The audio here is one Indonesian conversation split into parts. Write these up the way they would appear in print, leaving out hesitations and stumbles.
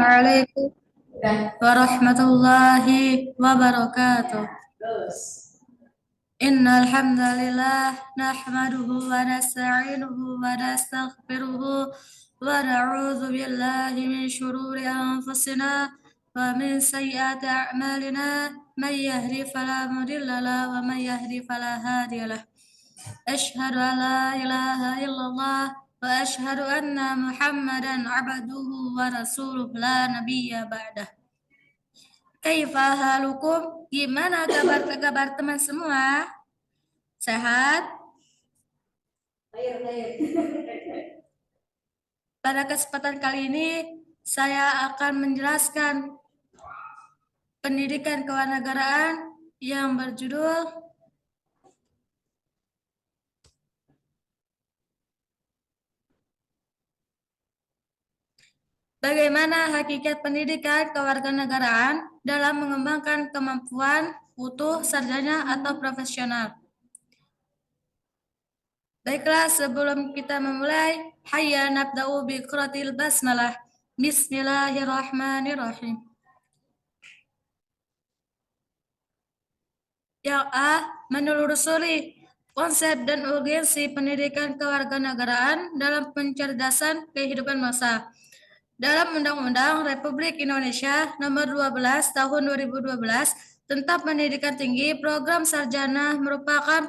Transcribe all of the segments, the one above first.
Assalamualaikum warahmatullahi wabarakatuh. Innal hamdalillah nahmaduhu wa nasta'inuhu wa nastaghfiruhu wa na'udzu billahi min shururi anfusina wa min sayyiati a'malina may yahdi fala mudilla lahu wa may yahdi fala hadiya lahu. Asyhadu an la ilaha illallah wa asyhadu anna Muhammadan abduhu wa rasuluh la nabiyya ba'dah. Kaifa halukum? Gimana kabar teman semua? Sehat? Pada kesempatan kali ini saya akan menjelaskan pendidikan kewarganegaraan yang berjudul Bagaimana hakikat pendidikan kewarganegaraan dalam mengembangkan kemampuan utuh, sarjana, atau profesional. Baiklah, sebelum kita memulai, hayya nabda'u bi qiraatil basmalah. Bismillahirrahmanirrahim. Yang A. Menelusuri konsep dan urgensi pendidikan kewarganegaraan dalam pencerdasan kehidupan bangsa. Dalam Undang-Undang Republik Indonesia Nomor 12 Tahun 2012 tentang Pendidikan Tinggi, program sarjana merupakan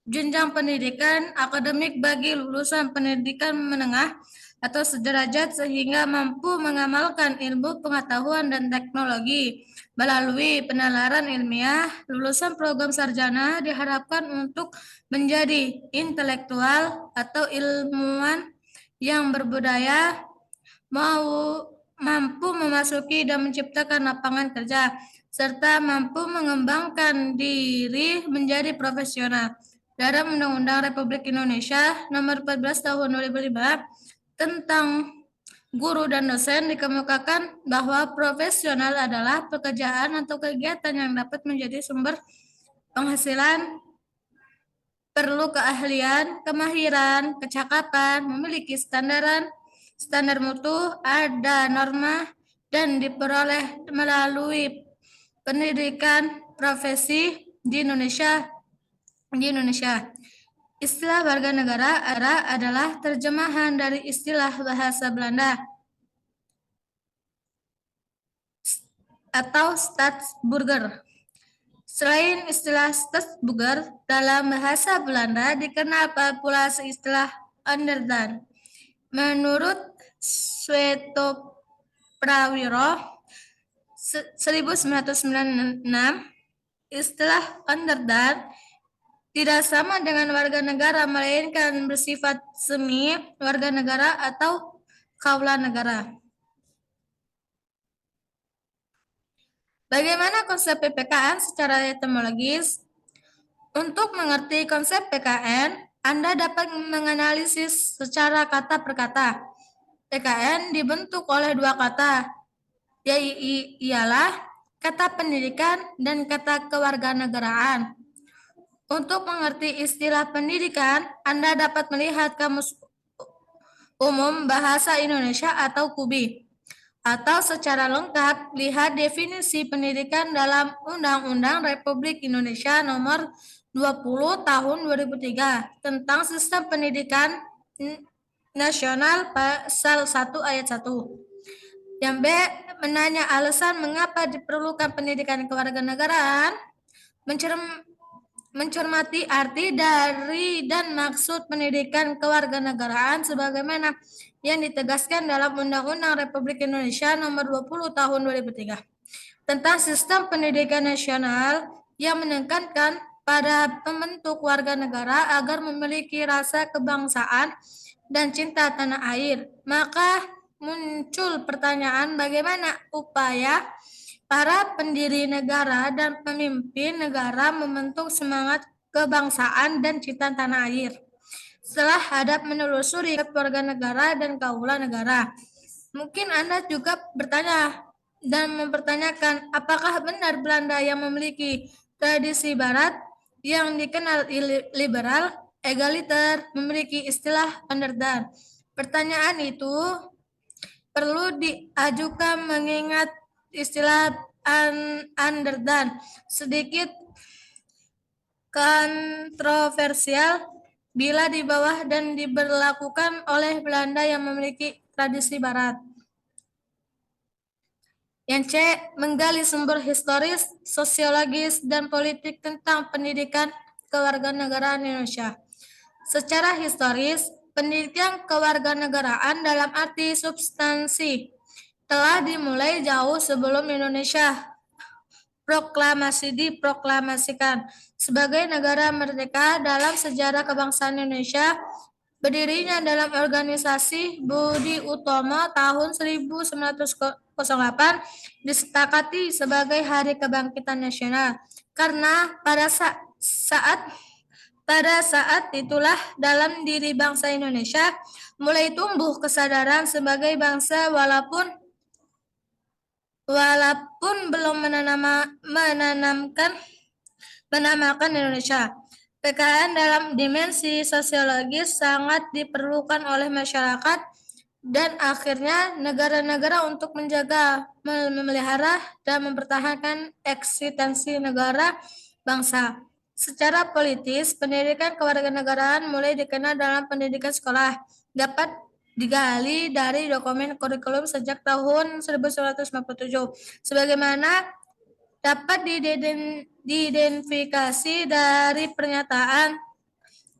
jenjang pendidikan akademik bagi lulusan pendidikan menengah atau sederajat sehingga mampu mengamalkan ilmu pengetahuan dan teknologi. Melalui penalaran ilmiah, lulusan program sarjana diharapkan untuk menjadi intelektual atau ilmuwan yang berbudaya, mampu memasuki dan menciptakan lapangan kerja, serta mampu mengembangkan diri menjadi profesional. Dalam Undang-Undang Republik Indonesia Nomor 14 Tahun 2005 tentang guru dan dosen dikemukakan bahwa profesional adalah pekerjaan atau kegiatan yang dapat menjadi sumber penghasilan, perlu keahlian, kemahiran, kecakapan, memiliki standar mutu, ada norma, dan diperoleh melalui pendidikan profesi di Indonesia. Istilah warga negara adalah terjemahan dari istilah bahasa Belanda atau Staatsburger. Selain istilah Staatsburger, dalam bahasa Belanda dikenal pula istilah Onderdan. Menurut Sweto Prawiro 1996, istilah Onderdan tidak sama dengan warga negara, melainkan bersifat semi warga negara atau kaula negara. Bagaimana konsep PPKN secara etimologis? Untuk mengerti konsep PKN, Anda dapat menganalisis secara kata per kata. PKN dibentuk oleh dua kata, ialah kata pendidikan dan kata kewarganegaraan. Untuk mengerti istilah pendidikan, Anda dapat melihat Kamus Umum Bahasa Indonesia atau KUBI. Atau secara lengkap, lihat definisi pendidikan dalam Undang-Undang Republik Indonesia Nomor 20 Tahun 2003 tentang Sistem Pendidikan Nasional Pasal 1 Ayat 1. Yang B, menanya alasan mengapa diperlukan pendidikan kewarganegaraan, mencermati arti dari dan maksud pendidikan kewarganegaraan sebagaimana yang ditegaskan dalam Undang-Undang Republik Indonesia Nomor 20 Tahun 2003 tentang Sistem Pendidikan Nasional yang menekankan pada pembentuk warga negara agar memiliki rasa kebangsaan dan cinta tanah air. Maka muncul pertanyaan bagaimana upaya para pendiri negara dan pemimpin negara membentuk semangat kebangsaan dan cinta tanah air. Setelah hadap menelusuri warga negara dan kaula negara, mungkin Anda juga bertanya dan mempertanyakan apakah benar Belanda yang memiliki tradisi barat yang dikenal liberal, egaliter, memiliki istilah Onderdan. Pertanyaan itu perlu diajukan mengingat istilah underdone sedikit kontroversial bila di bawah dan diberlakukan oleh Belanda yang memiliki tradisi barat. Yang C. Menggali sumber historis, sosiologis, dan politik tentang pendidikan kewarganegaraan Indonesia. Secara historis, pendidikan kewarganegaraan dalam arti substansi telah dimulai jauh sebelum Indonesia diproklamasikan sebagai negara merdeka. Dalam sejarah kebangsaan Indonesia, berdirinya dalam organisasi Budi Utomo tahun 1908 disepakati sebagai Hari Kebangkitan Nasional karena pada saat itulah dalam diri bangsa Indonesia mulai tumbuh kesadaran sebagai bangsa walaupun belum menamakan Indonesia. PKN dalam dimensi sosiologis sangat diperlukan oleh masyarakat dan akhirnya negara-negara untuk menjaga, memelihara, dan mempertahankan eksistensi negara bangsa. Secara politis, pendidikan kewarganegaraan mulai dikenal dalam pendidikan sekolah, dapat digali dari dokumen kurikulum sejak tahun 1997, sebagaimana dapat diidentifikasi dari pernyataan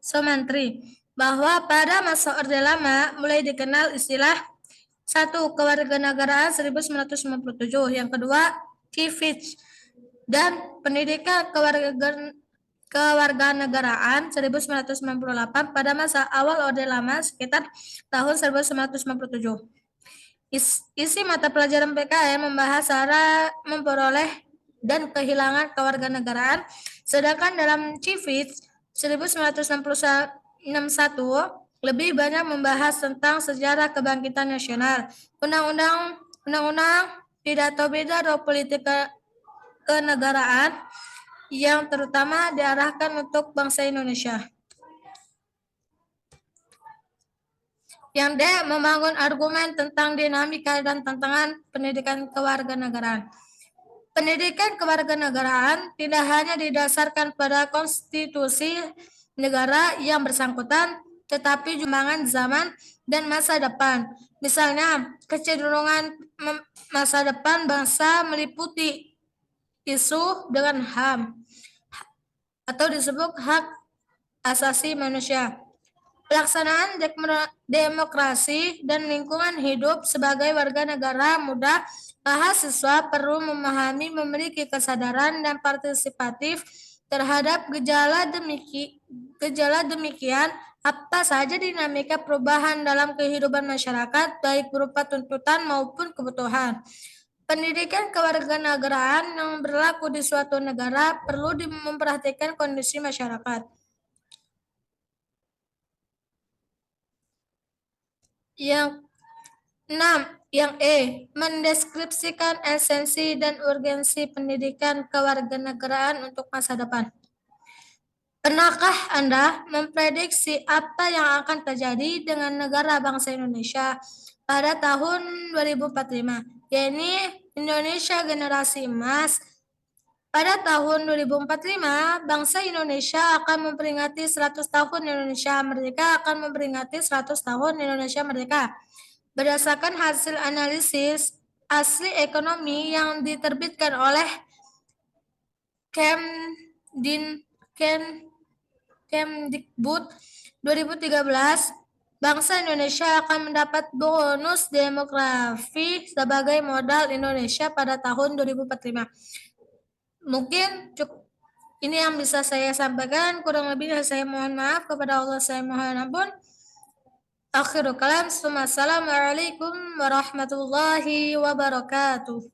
Sumantri bahwa pada masa Orde Lama mulai dikenal istilah 1. Kewarganegaraan 1997, yang kedua Kivich, dan pendidikan kewarganegaraan 1998 pada masa awal Orde Lama sekitar tahun 1997. Isi mata pelajaran PKN membahas cara memperoleh dan kehilangan kewarganegaraan, sedangkan dalam Civits 1961 lebih banyak membahas tentang sejarah kebangkitan nasional, undang-undang, pidato politik kenegaraan yang terutama diarahkan untuk bangsa Indonesia. Yang D. Membangun argumen tentang dinamika dan tantangan pendidikan kewarganegaraan. Pendidikan kewarganegaraan tidak hanya didasarkan pada konstitusi negara yang bersangkutan, tetapi perkembangan zaman dan masa depan. Misalnya, kecenderungan masa depan bangsa meliputi isu dengan HAM atau disebut hak asasi manusia. Pelaksanaan demokrasi dan lingkungan hidup sebagai warga negara muda, mahasiswa perlu memahami, memiliki kesadaran dan partisipatif terhadap gejala demikian apa saja dinamika perubahan dalam kehidupan masyarakat, baik berupa tuntutan maupun kebutuhan. Pendidikan kewarganegaraan yang berlaku di suatu negara perlu memperhatikan kondisi masyarakat. Yang 6. Yang E. Mendeskripsikan esensi dan urgensi pendidikan kewarganegaraan untuk masa depan. Pernahkah Anda memprediksi apa yang akan terjadi dengan negara bangsa Indonesia pada tahun 2045, yakni Indonesia Generasi Emas? Pada tahun 2045, bangsa Indonesia akan memperingati 100 tahun Indonesia Merdeka, Berdasarkan hasil analisis asli ekonomi yang diterbitkan oleh Kemdikbud 2013, bangsa Indonesia akan mendapat bonus demografi sebagai modal Indonesia pada tahun 2045. Mungkin cukup ini yang bisa saya sampaikan, kurang lebih saya mohon maaf, kepada Allah saya mohon ampun. Akhirul kalam, assalamualaikum warahmatullahi wabarakatuh.